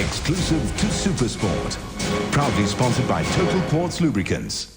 Exclusive to Supersport. Proudly sponsored by Total Quartz Lubricants.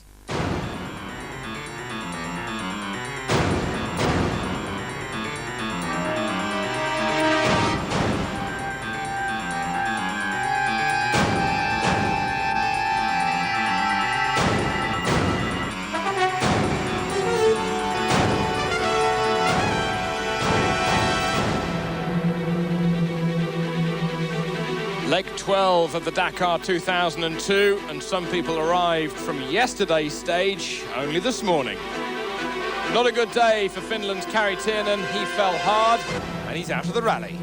Leg 12 of the Dakar 2002, and some people arrived from yesterday's stage only this morning. Not a good day for Finland's Kari Tiernan. He fell hard and he's out of the rally.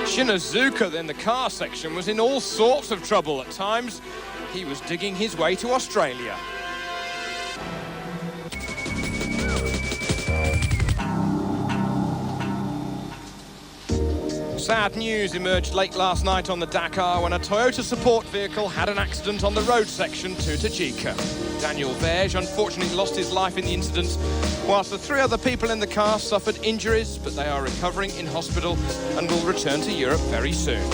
Shinazuka in the car section was in all sorts of trouble at times. He was digging his way to Australia. Sad news emerged late last night on the Dakar when a Toyota support vehicle had an accident on the road section to Tajika. Daniel Verge unfortunately lost his life in the incident, whilst the 3 other people in the car suffered injuries, but they are recovering in hospital and will return to Europe very soon.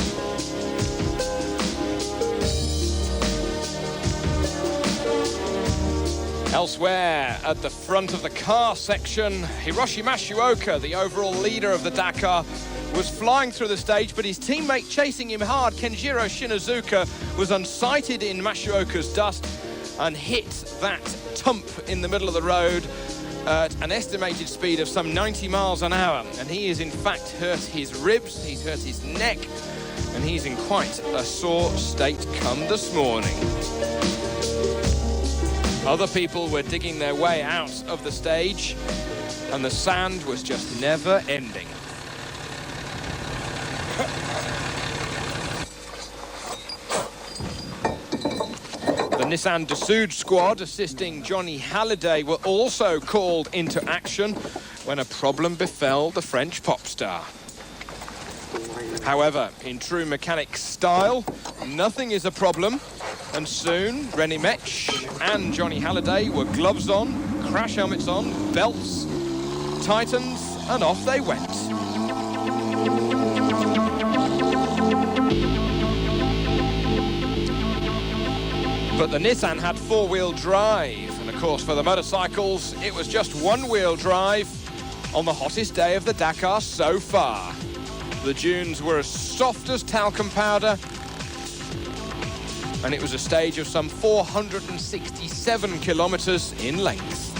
Elsewhere, at the front of the car section, Hiroshi Matsuoka, the overall leader of the Dakar, was flying through the stage, but his teammate chasing him hard, Kenjiro Shinazuka, was unsighted in Matsuoka's dust and hit that tump in the middle of the road at an estimated speed of some 90 miles an hour. And he has in fact hurt his ribs, he's hurt his neck, and he's in quite a sore state come this morning. Other people were digging their way out of the stage, and the sand was just never ending. The Nissan Dassault squad assisting Johnny Hallyday were also called into action when a problem befell the French pop star. However, in true mechanic style, nothing is a problem, and soon René Metsch and Johnny Hallyday were gloves on, crash helmets on, belts, tightens, and off they went. But the Nissan had 4-wheel drive, and of course for the motorcycles it was just 1-wheel drive on the hottest day of the Dakar so far. The dunes were as soft as talcum powder, and it was a stage of some 467 kilometers in length.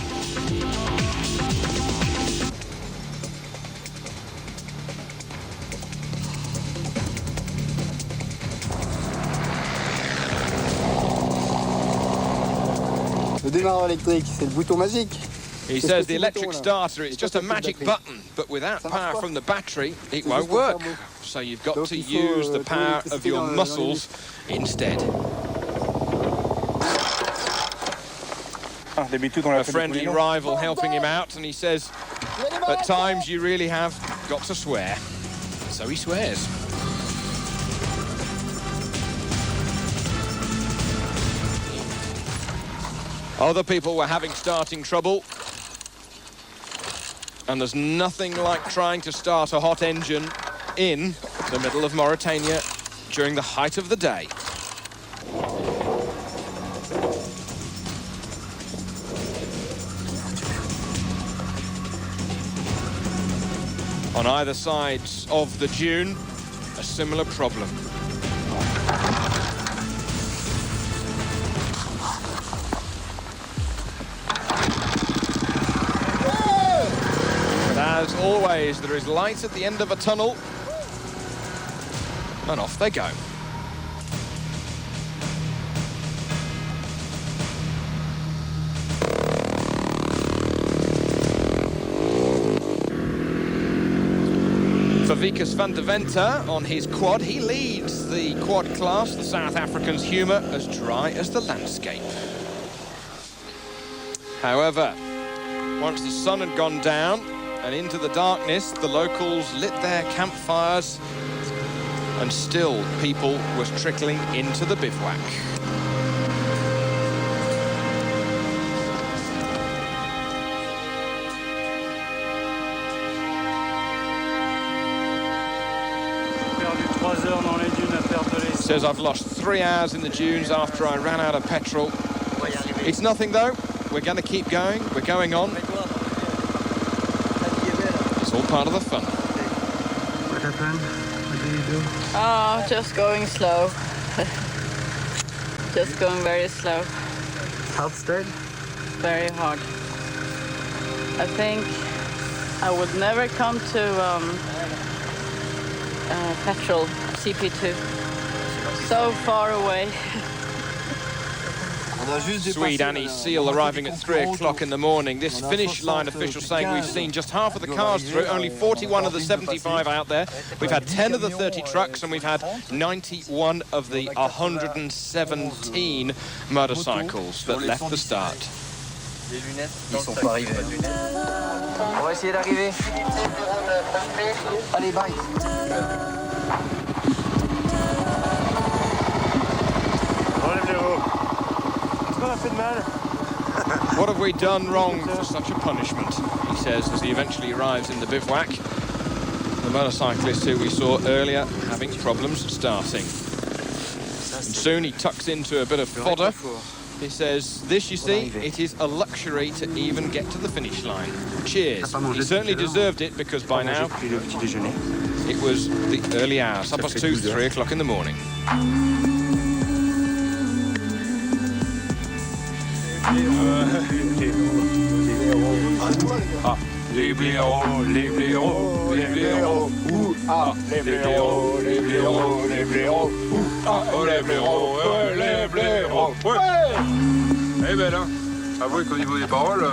Le démarreur électrique, c'est le bouton magique. He says the electric starter, it's just a magic button, but without power from the battery, it won't work. So you've got to use the power of your muscles instead. A friendly rival helping him out, and he says, at times you really have got to swear. So he swears. Other people were having starting trouble, and there's nothing like trying to start a hot engine in the middle of Mauritania during the height of the day. On either side of the dune, a similar problem. As always, there is light at the end of a tunnel, and off they go. For Wikus van der Venter on his quad, he leads the quad class, the South African's humour as dry as the landscape. However, once the sun had gone down, and into the darkness, the locals lit their campfires, and still people was trickling into the bivouac. Says I've lost 3 hours in the dunes after I ran out of petrol. It's nothing though. We're going to keep going. We're going on. It's all part of the fun. What happened? What did you do? Oh, just going slow. Just going very slow. Hard style? Very hard. I think I would never come to petrol CP2. So far away. Swede Annie Seal arriving at 3 o'clock in the morning. This finish line official saying we've seen just half of the cars through, only 41 of the 75 out there. We've had 10 of the 30 trucks and we've had 91 of the 117 motorcycles that left the start. Ils sont pas arrivés. On va essayer d'arriver. Allez, bye. What have we done wrong for such a punishment? He says as he eventually arrives in the bivouac. The motorcyclist who we saw earlier having problems starting. And soon he tucks into a bit of fodder. He says, this, you see, it is a luxury to even get to the finish line. Cheers. He certainly deserved it because by now it was the early hours, 2:30, 3 o'clock in the morning. Les blaireaux, les blaireaux, les blaireaux, les blaireaux, les blaireaux, les blaireaux, les blaireaux, les blaireaux, Eh ben là, avouez qu'au niveau des paroles...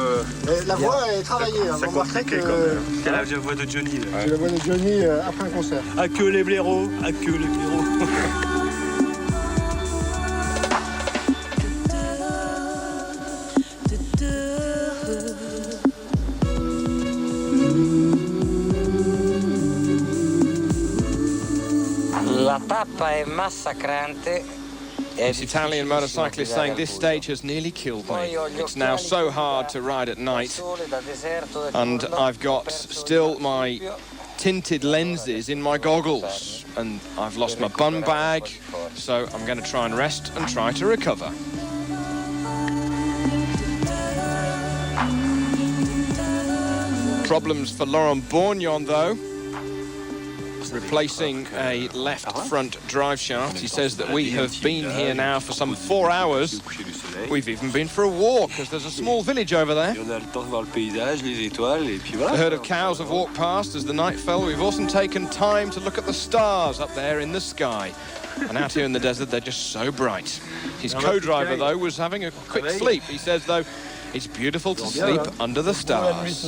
La voix est travaillée, on remarquerait que... C'est la voix de Johnny. C'est la voix de Johnny après un concert. À que les blaireaux, à que les blaireaux. 'La tappa è massacrante. This Italian motorcyclist saying this stage has nearly killed me. It's now so hard to ride at night, and I've got still my tinted lenses in my goggles, and I've lost my bum bag, so I'm going to try and rest and try to recover. Problems for Laurent Bourgnon though, replacing a left front drive shaft. He says that we have been here now for some 4 hours. We've even been for a walk, because there's a small village over there. A herd of cows have walked past as the night fell. We've also taken time to look at the stars up there in the sky. And out here in the desert, they're just so bright. His co-driver, though, was having a quick sleep. He says, though, it's beautiful to sleep under the stars.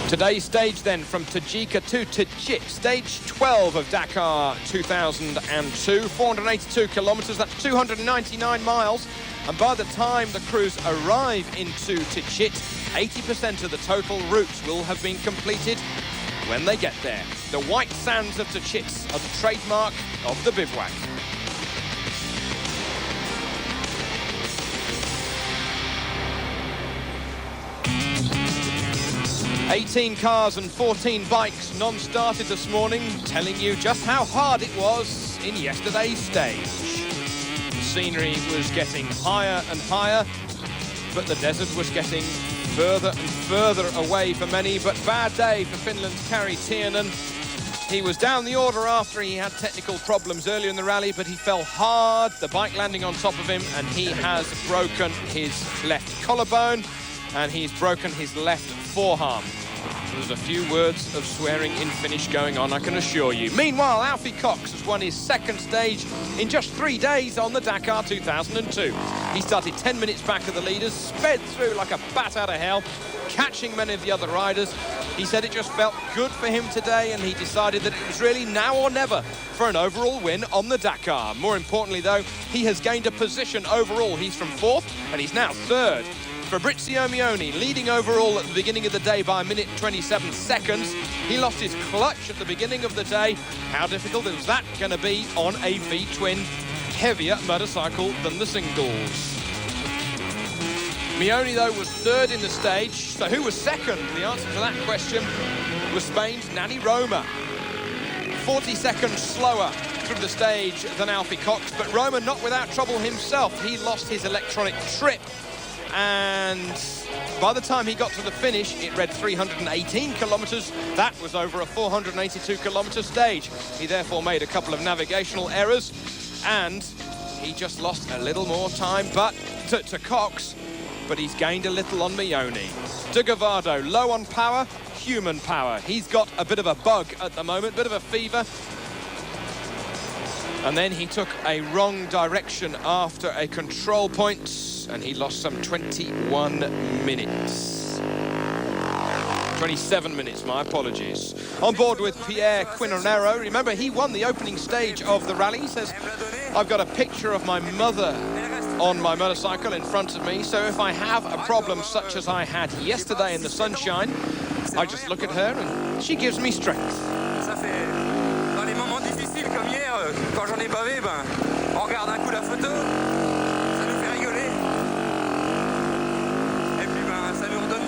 Today's stage then from Tajika to Tajik, stage 12 of Dakar 2002, 482 kilometres, that's 299 miles. And by the time the crews arrive into Tajik, 80% of the total route will have been completed when they get there. The white sands of Tajik are the trademark of the bivouac. 18 cars and 14 bikes non-started this morning, telling you just how hard it was in yesterday's stage. The scenery was getting higher and higher, but the desert was getting further and further away for many. But bad day for Finland's Kari Tiernen. He was down the order after he had technical problems earlier in the rally, but he fell hard, the bike landing on top of him, and he has broken his left collarbone and he's broken his left forearm. There's a few words of swearing in Finnish going on, I can assure you. Meanwhile, Alfie Cox has won his second stage in just 3 days on the Dakar 2002. He started 10 minutes back of the leaders, sped through like a bat out of hell, catching many of the other riders. He said it just felt good for him today, and he decided that it was really now or never for an overall win on the Dakar. More importantly, though, he has gained a position overall. He's from 4th, and he's now 3rd. Fabrizio Mioni leading overall at the beginning of the day by 1 minute 27 seconds. He lost his clutch at the beginning of the day. How difficult is that going to be on a V-twin heavier motorcycle than the singles? Meoni, though, was third in the stage. So who was second? The answer to that question was Spain's Nani Roma. 40 seconds slower through the stage than Alfie Cox, but Roma not without trouble himself. He lost his electronic trip, and by the time he got to the finish, it read 318 kilometres. That was over a 482-kilometre stage. He therefore made a couple of navigational errors, and he just lost a little more time to Cox, but he's gained a little on Meoni. De Gavado, low on power, human power. He's got a bit of a bug at the moment, bit of a fever. And then he took a wrong direction after a control point, and he lost some 21 minutes. 27 minutes, my apologies. On board with Pierre Quinonero. Remember, he won the opening stage of the rally. He says, I've got a picture of my mother on my motorcycle in front of me, so if I have a problem such as I had yesterday in the sunshine, I just look at her and she gives me strength. Quand j'en ai bavé, on regarde un coup la photo, ça nous fait rigoler. Et puis ça nous redonne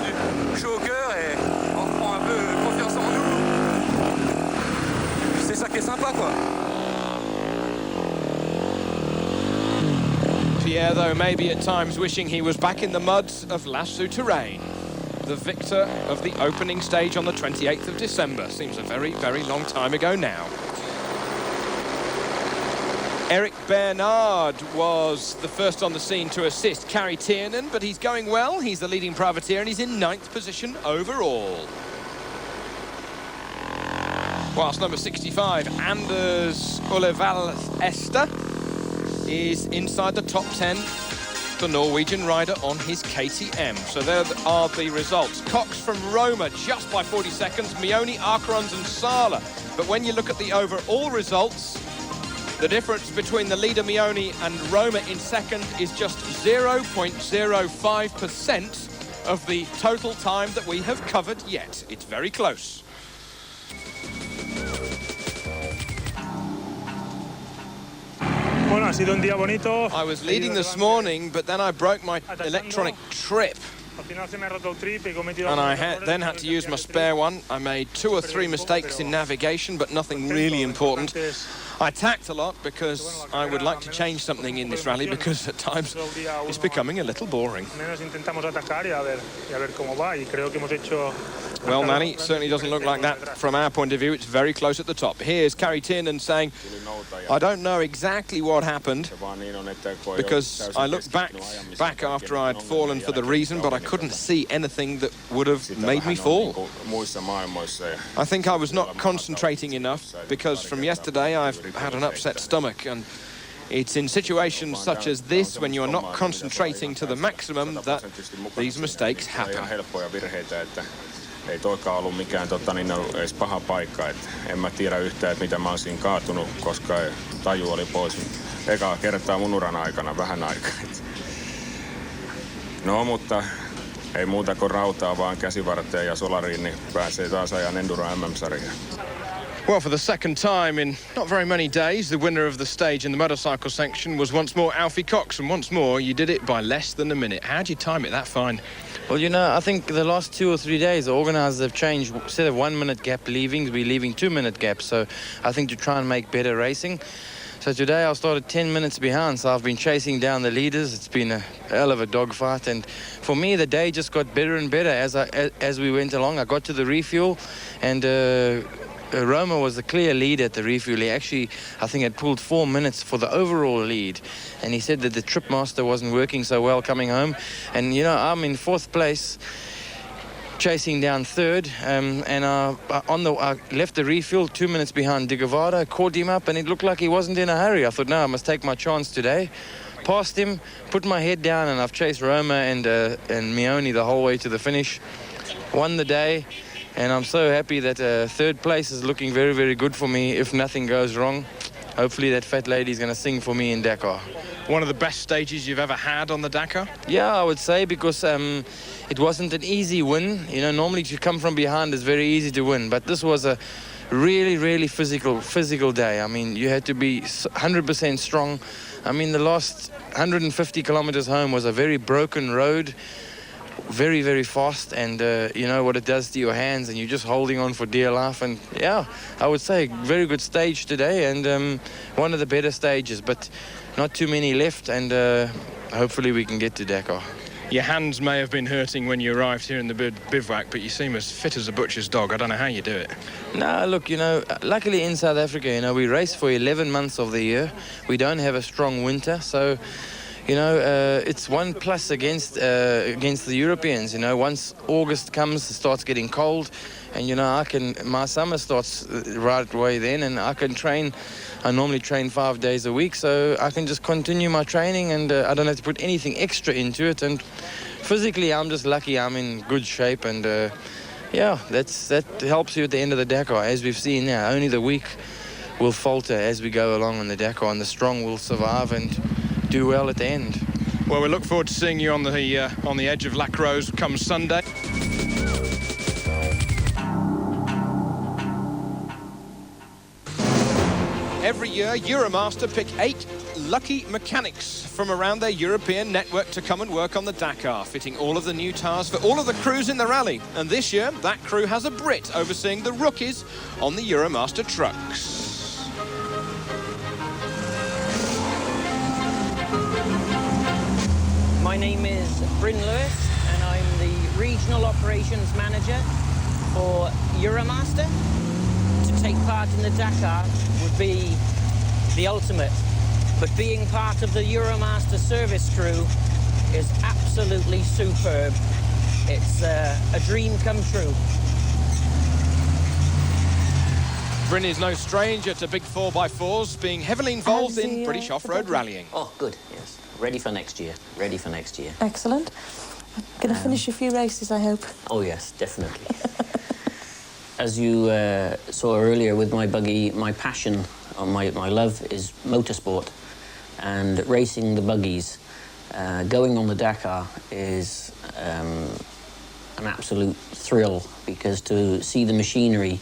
du chaud au cœur et on reprend un peu confiance en nous. C'est ça qui est sympa, quoi. Pierre, though, maybe at times wishing he was back in the muds of La Souterraine. The victor of the opening stage on the 28th of December. Seems a very, very long time ago now. Eric Bernard was the first on the scene to assist Kari Tiernan, but he's going well. He's the leading privateer and he's in 9th position overall. Whilst number 65, Anders Uleval Ester, is inside the top 10, the Norwegian rider on his KTM. So there are the results. Cox from Roma just by 40 seconds, Meoni, Arkerons and Sala. But when you look at the overall results, the difference between the leader Meoni and Roma in second is just 0.05% of the total time that we have covered yet. It's very close. I was leading this morning, but then I broke my electronic trip. And I then had to use my spare one. I made 2 or 3 mistakes in navigation, but nothing really important. I tacked a lot because I would like to change something in this rally, because at times it's becoming a little boring. Well, Manny, it certainly doesn't look like that from our point of view. It's very close at the top. Here's Kari Tiernan saying, I don't know exactly what happened, because I looked back after I'd fallen for the reason, but I couldn't see anything that would have made me fall. I think I was not concentrating enough, because from yesterday I've had an upset stomach, and it's in situations such as this, when you're not concentrating to the maximum, that these mistakes happen. Ei toikaan ollut mikään edes paha paikka. En mä tiedä yhtään, että miten mä oon siinä kaatunut, koska taju oli pois ekaa kertaa mun uran aikana vähän aikaa. No, mutta ei muuta kuin rautaa vaan käsivarteen ja solariin, niin pääsee taas ajan Enduro MM-sarjaan. Well, for the second time in not very many days, the winner of the stage in the motorcycle section was once more Alfie Cox, and once more you did it by less than a minute. How'd you time it that fine? Well, you know, I think the last 2 or 3 days, the organisers have changed. Instead of 1 minute gap leavings, we're leaving 2 minute gaps. So I think to try and make better racing. So today I started 10 minutes behind, so I've been chasing down the leaders. It's been a hell of a dogfight, and for me the day just got better and better as we went along. I got to the refuel, and Roma was the clear lead at the refuel. He actually, I think, had pulled 4 minutes for the overall lead, and he said that the trip master wasn't working so well coming home. And you know, I'm in 4th place, chasing down 3rd, and I left the refuel 2 minutes behind De Gavado, caught him up, and it looked like he wasn't in a hurry. I thought, no, I must take my chance today. Passed him, put my head down, and I've chased Roma and Meoni the whole way to the finish. Won the day. And I'm so happy that 3rd place is looking very, very good for me if nothing goes wrong. Hopefully that fat lady is going to sing for me in Dakar. One of the best stages you've ever had on the Dakar? Yeah, I would say, because it wasn't an easy win. You know, normally to come from behind is very easy to win, but this was a really, really physical day. I mean, you had to be 100% strong. I mean, the last 150 kilometers home was a very broken road, very, very fast, and you know what it does to your hands, and you're just holding on for dear life. And yeah, I would say very good stage today, and one of the better stages, but not too many left, and hopefully we can get to Dakar. Your hands may have been hurting when you arrived here in the bivouac, but you seem as fit as a butcher's dog. I don't know how you do it. No, look, you know, luckily in South Africa, you know, we race for 11 months of the year. We don't have a strong winter, so, you know, it's one plus against the Europeans. You know, once August comes, it starts getting cold, and, you know, my summer starts right away then, and I can train. I normally train 5 days a week, so I can just continue my training, and I don't have to put anything extra into it. And physically, I'm just lucky I'm in good shape, and yeah, that helps you at the end of the Dakar. As we've seen now, only the weak will falter as we go along on the Dakar, and the strong will survive and do well at the end. Well, we look forward to seeing you on the edge of Lac Rose come Sunday. Every year, Euromaster pick 8 lucky mechanics from around their European network to come and work on the Dakar, fitting all of the new tyres for all of the crews in the rally. And this year, that crew has a Brit overseeing the rookies on the Euromaster trucks. My name is Bryn Lewis, and I'm the Regional Operations Manager for Euromaster. To take part in the Dakar would be the ultimate, but being part of the Euromaster service crew is absolutely superb. It's a dream come true. Bryn is no stranger to big 4x4s, being heavily involved in British off-road rallying. Oh, good, yes. Ready for next year. Ready for next year. Excellent. Going to finish a few races, I hope. Oh, yes, definitely. As you saw earlier with my buggy, my passion, or my love is motorsport, and racing the buggies. Going on the Dakar is an absolute thrill, because to see the machinery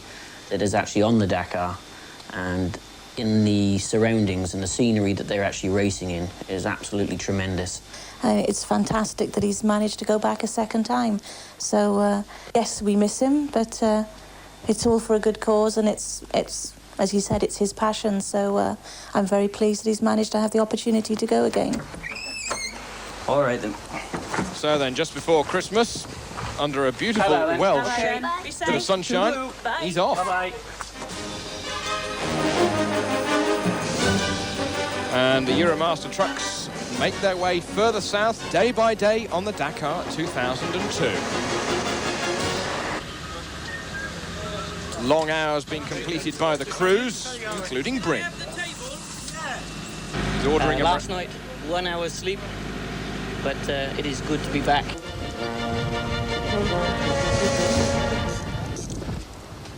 that is actually on the Dakar and in the surroundings and the scenery that they're actually racing in is absolutely tremendous. It's fantastic that he's managed to go back a second time. So, yes, we miss him, but it's all for a good cause, and it's as you said, it's his passion. So I'm very pleased that he's managed to have the opportunity to go again. All right, then. So then, just before Christmas, under a beautiful Welsh bit of sunshine, he's off. Bye-bye. And the Euromaster trucks make their way further south day by day on the Dakar 2002. Long hours being completed by the crews, including Bryn. He's ordering last night, 1 hour's sleep, but it is good to be back.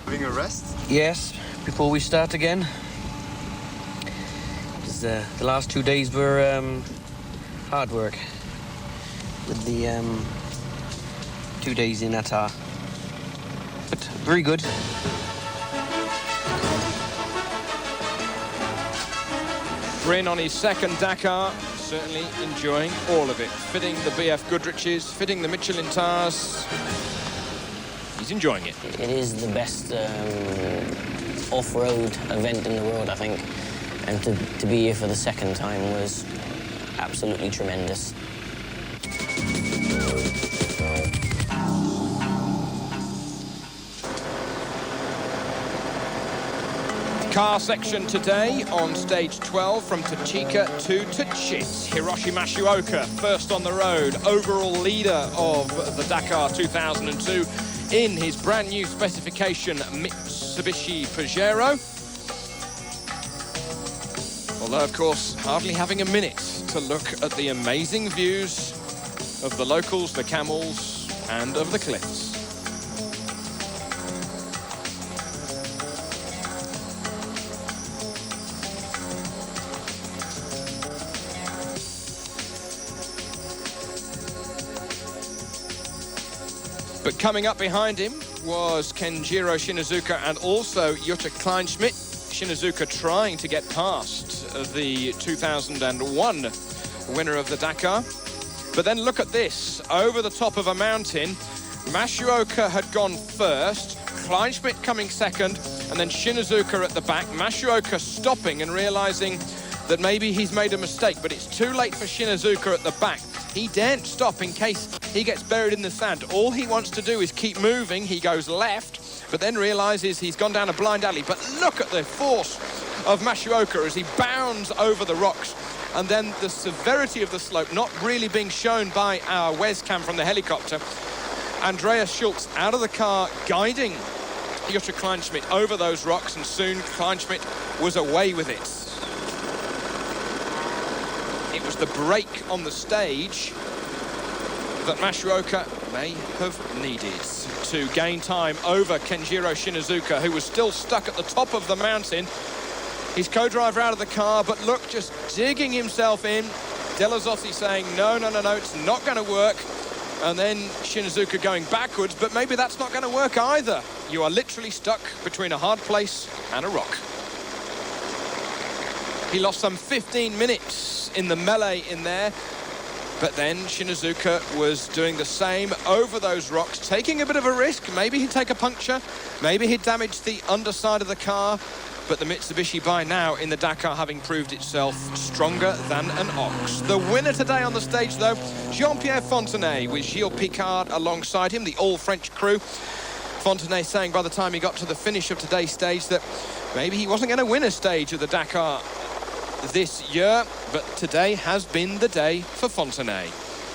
Having a rest? Yes, before we start again. The last 2 days were hard work with the 2 days in Atar. But very good. Bryn on his second Dakar, certainly enjoying all of it. Fitting the BF Goodriches, fitting the Michelin tyres. He's enjoying it. It is the best off-road event in the world, I think. And to be here for the second time was absolutely tremendous. Car section today on stage 12 from Tachika to Tachit. Hiroshi Mashioka first on the road, overall leader of the Dakar 2002 in his brand new specification Mitsubishi Pajero. Although, of course, hardly having a minute to look at the amazing views of the locals, the camels, and of the cliffs. But coming up behind him was Kenjiro Shinazuka and also Jutta Kleinschmidt. Shinazuka trying to get past the 2001 winner of the Dakar. But then look at this, over the top of a mountain, Masuoka had gone first, Kleinschmidt coming second, and then Shinazuka at the back. Masuoka stopping and realizing that maybe he's made a mistake, but it's too late for Shinazuka at the back. He daren't stop in case he gets buried in the sand. All he wants to do is keep moving. He goes left, but then realizes he's gone down a blind alley. But look at the force of Masuoka as he bounds over the rocks. And then the severity of the slope not really being shown by our webcam from the helicopter. Andreas Schultz out of the car, guiding Jutta Kleinschmidt over those rocks, and soon Kleinschmidt was away with it. It was the break on the stage that Masuoka may have needed to gain time over Kenjiro Shinazuka, who was still stuck at the top of the mountain. His co-driver out of the car, but look, just digging himself in. Delazossi saying, no, it's not going to work. And then Shinazuka going backwards, but maybe that's not going to work either. You are literally stuck between a hard place and a rock. He lost some 15 minutes in the melee in there, but then Shinazuka was doing the same over those rocks, taking a bit of a risk. Maybe he'd take a puncture, maybe he'd damage the underside of the car, but the Mitsubishi by now in the Dakar having proved itself stronger than an ox. The winner today on the stage, though, Jean-Pierre Fontenay, with Gilles Picard alongside him, the all-French crew. Fontenay saying by the time he got to the finish of today's stage that maybe he wasn't going to win a stage of the Dakar this year, but today has been the day for Fontenay.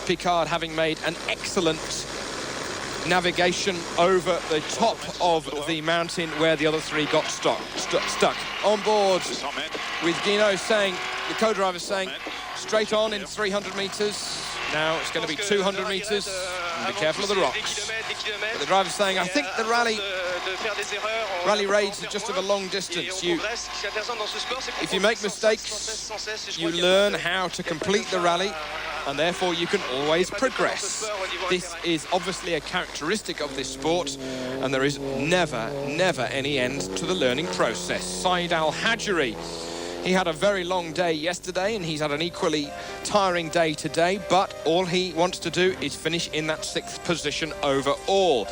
Picard having made an excellent navigation over the top of the mountain where the other three got stuck. On board with Guino saying, the co-driver saying, straight on in 300 metres. Now it's going to be 200 metres. And be careful of the rocks. But the driver's saying, I think the rally raids are just of a long distance. If you make mistakes, you learn how to complete the rally, and therefore you can always progress. This is obviously a characteristic of this sport, and there is never any end to the learning process. Saeed Al-Hajri, he had a very long day yesterday, and he's had an equally tiring day today, but all he wants to do is finish in that 6th position overall.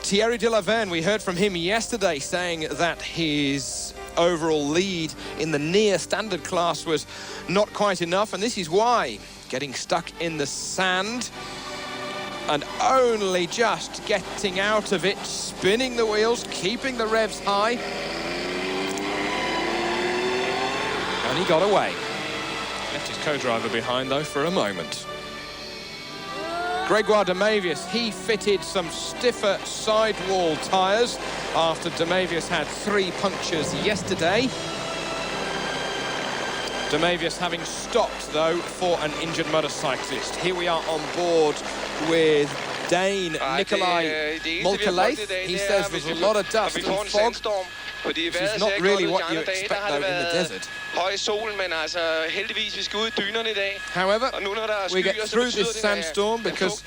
Thierry Delaverne, we heard from him yesterday saying that his overall lead in the near standard class was not quite enough, and this is why. Getting stuck in the sand and only just getting out of it, spinning the wheels, keeping the revs high. And he got away. Left his co-driver behind, though, for a moment. Gregoire Demavius, he fitted some stiffer sidewall tyres after Demavius had 3 punctures yesterday. Demavius having stopped, though, for an injured motorcyclist. Here we are on board with Dane Nikolai Molkeleith. He says there's a lot of dust and fog, which is not really what you expect, though, in the desert. However, we get through this sandstorm because,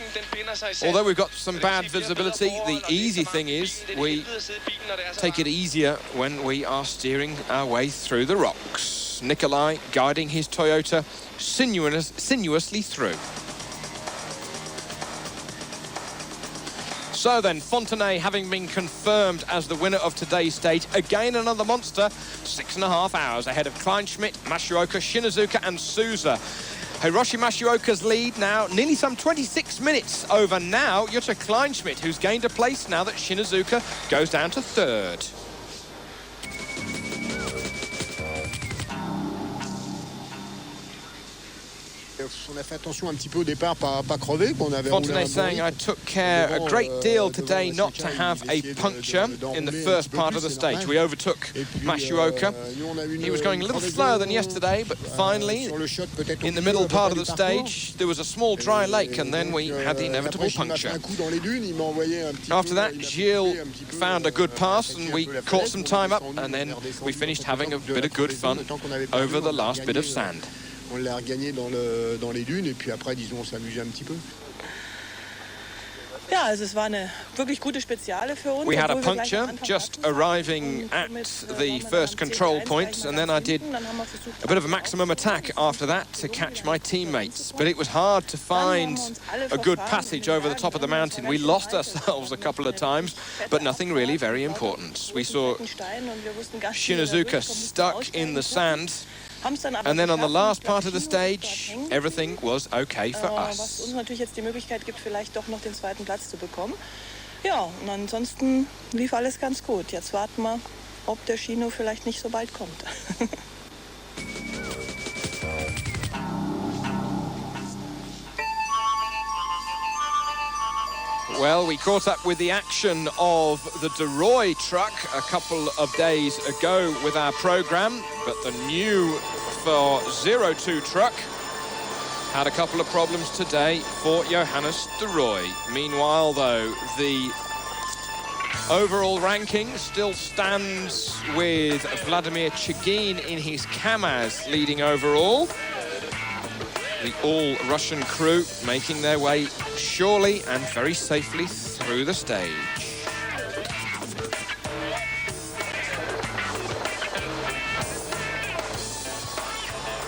although we've got some bad visibility, the easy thing is we take it easier when we are steering our way through the rocks. Nikolai guiding his Toyota sinuously through. So then, Fontenay having been confirmed as the winner of today's stage. Again, another monster, 6.5 hours ahead of Kleinschmidt, Masuoka, Shinazuka and Souza. Hiroshi Masuoka's lead now, nearly some 26 minutes over now. Jutta Kleinschmidt, who's gained a place now that Shinazuka goes down to 3rd. On a fait attention un petit peu au départ, pas crever. Fontenay saying, I took care a great deal today not to have a puncture in the first part of the stage. We overtook Masuoka. He was going a little slower than yesterday, but finally, in the middle part of the stage, there was a small dry lake, and then we had the inevitable puncture. After that, Gilles found a good pass, and we caught some time up, and then we finished having a bit of good fun over the last bit of sand. On l'a regagné dans les dunes et puis après, disons, on s'amusait un petit peu. Ja, also es war eine wirklich gute Speziale für uns. We had a puncture just arriving at the first control point, and then I did a bit of a maximum attack after that to catch my teammates. But it was hard to find a good passage over the top of the mountain. We lost ourselves a couple of times, but nothing really very important. We saw Shinazuka stuck in the sand. And then on the last part of the stage, everything was okay for us. Was uns natürlich jetzt die Möglichkeit gibt, vielleicht doch noch den zweiten Platz zu bekommen. Ja, und ansonsten lief alles ganz gut. Jetzt warten wir, ob der Shino vielleicht nicht so bald kommt. Well, we caught up with the action of the De Roy truck a couple of days ago with our program, but the new for 02 truck had a couple of problems today for Johannes De Roy. Meanwhile, though, the overall ranking still stands with Vladimir Chigin in his Kamaz leading overall. The all-Russian crew making their way surely and very safely through the stage.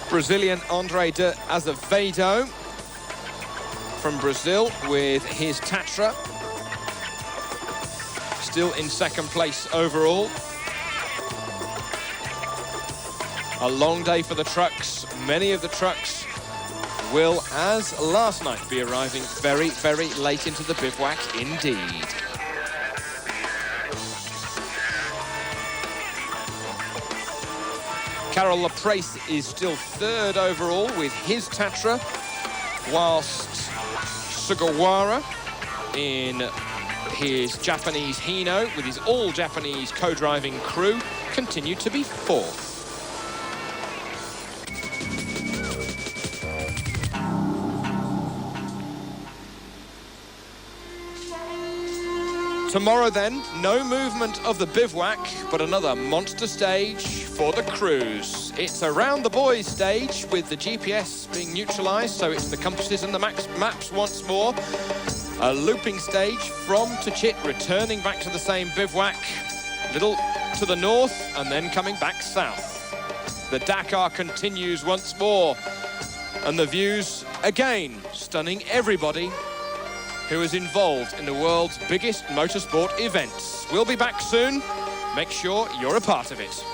Brazilian Andre de Azevedo from Brazil with his Tatra. Still in second place overall. A long day for the trucks. Many of the trucks will, as last night, be arriving very, very late into the bivouac indeed. Carol Laprace is still third overall with his Tatra, whilst Sugawara in his Japanese Hino with his all-Japanese co-driving crew continue to be fourth. Tomorrow then, no movement of the bivouac, but another monster stage for the crews. It's around the boys stage with the GPS being neutralized, so it's the compasses and the maps once more. A looping stage from Tachit, returning back to the same bivouac, little to the north and then coming back south. The Dakar continues once more, and the views again stunning everybody who is involved in the world's biggest motorsport events. We'll be back soon. Make sure you're a part of it.